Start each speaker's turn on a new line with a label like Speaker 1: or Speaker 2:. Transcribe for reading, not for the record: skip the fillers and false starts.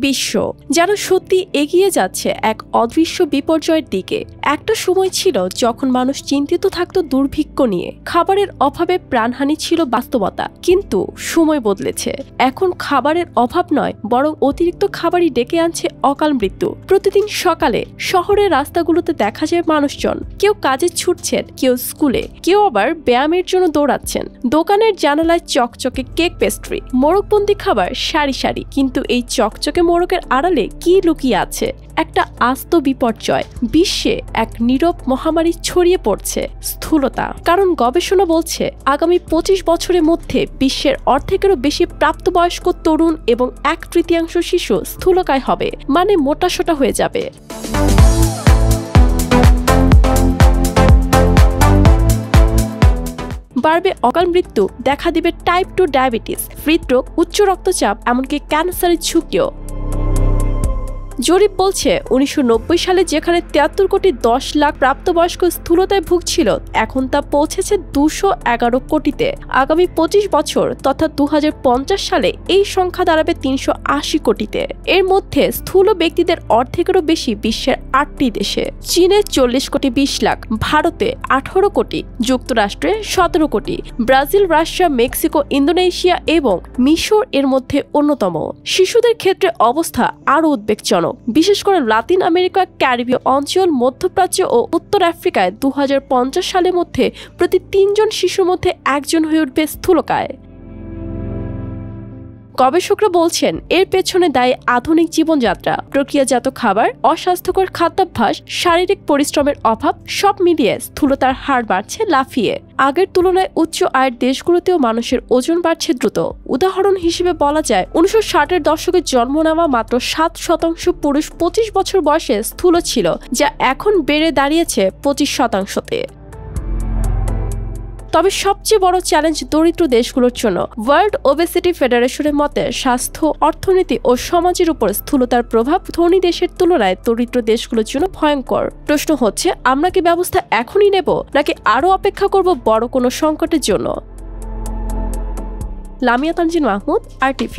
Speaker 1: বিশ্ব যেন সত্যি এগিয়ে যাচ্ছে এক অদৃশ্য বিপর্যয়ের দিকে। একটা সময় ছিল যখন মানুষ চিন্তিত থাকতো দুর্ভিক্ষ নিয়ে, খাবারের অভাবে প্রাণহানি ছিল বাস্তবতা। কিন্তু সময় বদলেছে, এখন খাবারের অভাব নয়, বরং অতিরিক্ত খাবারই ডেকে আনছে অকাল মৃত্যু। প্রতিদিন সকালে শহরের রাস্তাগুলোতে দেখা যায় মানুষজন, কেউ কাজে ছুটছেন, কেউ স্কুলে, কেউ আবার ব্যায়ামের জন্য দৌড়াচ্ছেন। দোকানের জানালায় চকচকে কেক, পেস্ট্রি, মোড়কবন্দি খাবার সারি সারি। কিন্তু এই চকচকে মোড়কের আড়ালে কি লুকিয়ে আছে? একটা আস্ত বিপর্যয়। বিশ্বে এক নীরব মহামারী ছড়িয়ে পড়ছে, স্থূলতা। কারণ গবেষণা বলছে আগামী 25 বছরের মধ্যে বিশ্বের অর্ধেকেরও বেশি প্রাপ্তবয়স্ক তরুণ এবং 1/3 শিশু স্থূলকায় হবে, মানে মোটাসোটা হয়ে যাবে। বাড়বে অকাল মৃত্যু, দেখা দিবে টাইপ 2 ডায়াবেটিস, হৃদরোগ, উচ্চ রক্তচাপ, এমনকি ক্যান্সারের ঝুঁকিও। জরিপ বলছে 1990 সালে যেখানে 73 কোটি 10 লাখ প্রাপ্তবয়স্ক স্থূলতায় ভুগছিল, এখন তা পৌঁছেছে 211 কোটিতে। আগামী 25 বছর তথা 2050 সালে এই সংখ্যা দাঁড়াবে 380 কোটিতে। এর মধ্যে স্থূল ব্যক্তিদের অর্ধেকেরও বেশি বিশ্বের 8টি দেশে। চীনে 40 কোটি 20 লাখ, ভারতে 18 কোটি, যুক্তরাষ্ট্রে 17 কোটি, ব্রাজিল, রাশিয়া, মেক্সিকো, ইন্দোনেশিয়া এবং মিশর এর মধ্যে অন্যতম। শিশুদের ক্ষেত্রে অবস্থা আরও উদ্বেগজনক। বিশেষ করে লাতিন আমেরিকা, ক্যারিবীয় অঞ্চল, মধ্যপ্রাচ্য ও উত্তর আফ্রিকায় 2050 সালের মধ্যে প্রতি 3 জন শিশুর মধ্যে 1 জন হয়ে উঠবে স্থূলকায়। গবেষকরা বলছেন এর পেছনে দায়ী আধুনিক জীবনযাত্রা, প্রক্রিয়াজাত খাবার, অস্বাস্থ্যকর খাদ্যাভ্যাস, শারীরিক পরিশ্রমের অভাব, সব মিলিয়ে স্থূলতার হার বাড়ছে লাফিয়ে। আগের তুলনায় উচ্চ আয়ের দেশগুলোতেও মানুষের ওজন বাড়ছে দ্রুত। উদাহরণ হিসেবে বলা যায় 1960-এর দশকে জন্ম নেওয়া মাত্র 7% পুরুষ 25 বছর বয়সে স্থূল ছিল, যা এখন বেড়ে দাঁড়িয়েছে 25%-তে। তবে সবচেয়ে বড় চ্যালেঞ্জ দরিদ্র দেশগুলোর জন্য। ওয়ার্ল্ড ওবেসিটি ফেডারেশনের মতে স্বাস্থ্য, অর্থনীতি ও সমাজের উপর স্থূলতার প্রভাব ধনী দেশের তুলনায় দরিদ্র দেশগুলোর জন্য ভয়ঙ্কর। প্রশ্ন হচ্ছে, আমরা কি ব্যবস্থা এখনই নেব, নাকি আরও অপেক্ষা করব বড় কোনো সংকটের জন্য? লামিয়া তানজিন মাহমুদ, RTV।